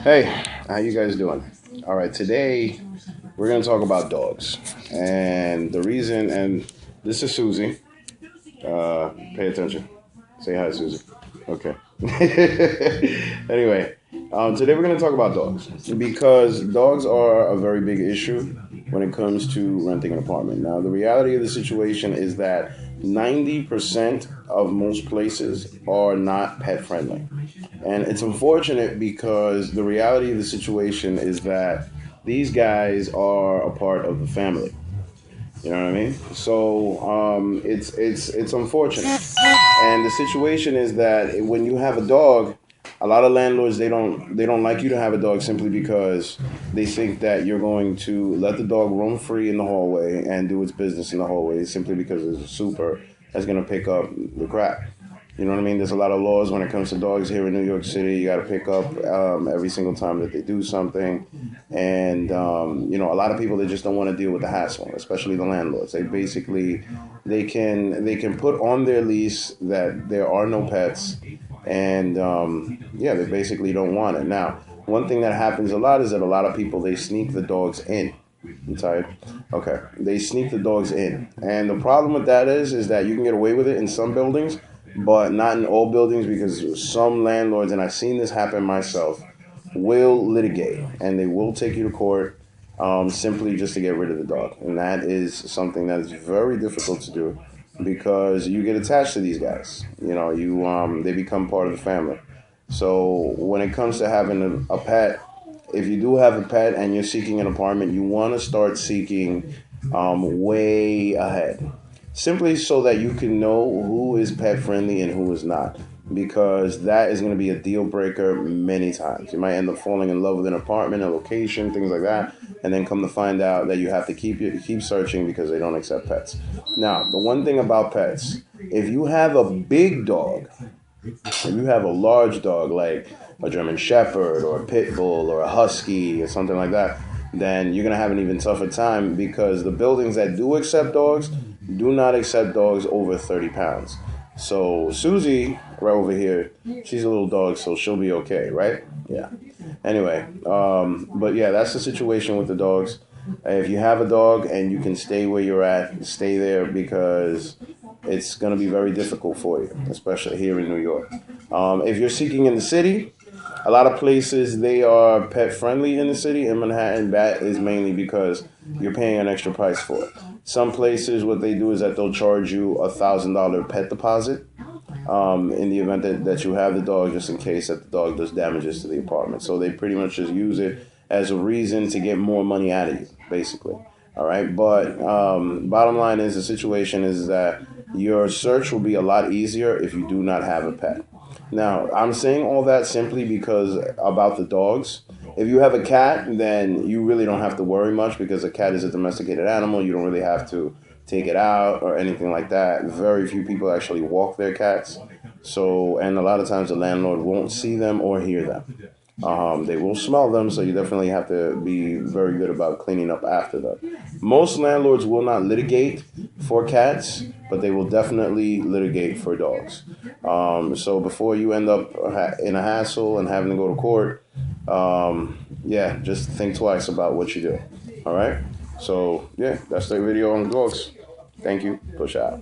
Hey, how you guys doing? All right, today we're gonna talk about dogs, and the reason. And this is Susie. Pay attention. Say hi, Susie. Okay. Anyway, today we're gonna talk about dogs because dogs are a very big issue when it comes to renting an apartment. Now, the reality of the situation is that 90% of most places are not pet friendly. And it's unfortunate because the reality of the situation is that these guys are a part of the family. You know what I mean? So it's unfortunate. And the situation is that when you have a dog, a lot of landlords they don't like you to have a dog simply because they think that you're going to let the dog roam free in the hallway and do its business in the hallway simply because it's a super that's going to pick up the crap. You know what I mean? There's a lot of laws when it comes to dogs here in New York City. You got to pick up every single time that they do something, and a lot of people they just don't want to deal with the hassle, especially the landlords. They can put on their lease that there are no pets, and they basically don't want it. Now, one thing that happens a lot is that a lot of people they sneak the dogs in. You tired? Okay. They sneak the dogs in, and the problem with that is that you can get away with it in some buildings but not in all buildings because some landlords, and I've seen this happen myself, will litigate and they will take you to court simply just to get rid of the dog. And that is something that is very difficult to do because you get attached to these guys. They become part of the family. So when it comes to having a pet, if you do have a pet and you're seeking an apartment, you want to start seeking way ahead simply so that you can know who is pet friendly and who is not, because that is going to be a deal breaker many times. You might end up falling in love with an apartment, a location, things like that, and then come to find out that you have to keep searching because they don't accept pets. Now, the one thing about pets, if you have a big dog, if you have a large dog like a German Shepherd or a Pit Bull or a Husky or something like that, then you're going to have an even tougher time because the buildings that do accept dogs do not accept dogs over 30 pounds. So Susie, right over here, she's a little dog, so she'll be okay, right? Yeah. Anyway, but yeah, that's the situation with the dogs. If you have a dog and you can stay where you're at, stay there because it's going to be very difficult for you, especially here in New York. If you're seeking in the city, a lot of places they are pet friendly in the city. In Manhattan, that is mainly because you're paying an extra price for it. Some places, what they do is that they'll charge you $1,000 pet deposit in the event that you have the dog, just in case that the dog does damages to the apartment. So they pretty much just use it as a reason to get more money out of you, basically. All right, but bottom line is the situation is that your search will be a lot easier if you do not have a pet. Now, I'm saying all that simply because about the dogs. If you have a cat, then you really don't have to worry much because a cat is a domesticated animal. You don't really have to take it out or anything like that. Very few people actually walk their cats. So, and a lot of times the landlord won't see them or hear them. They will smell them, so you definitely have to be very good about cleaning up after them. Most landlords will not litigate for cats, but they will definitely litigate for dogs. So before you end up in a hassle and having to go to court, just think twice about what you do. All right? So, yeah, that's the video on dogs. Thank you. Push out.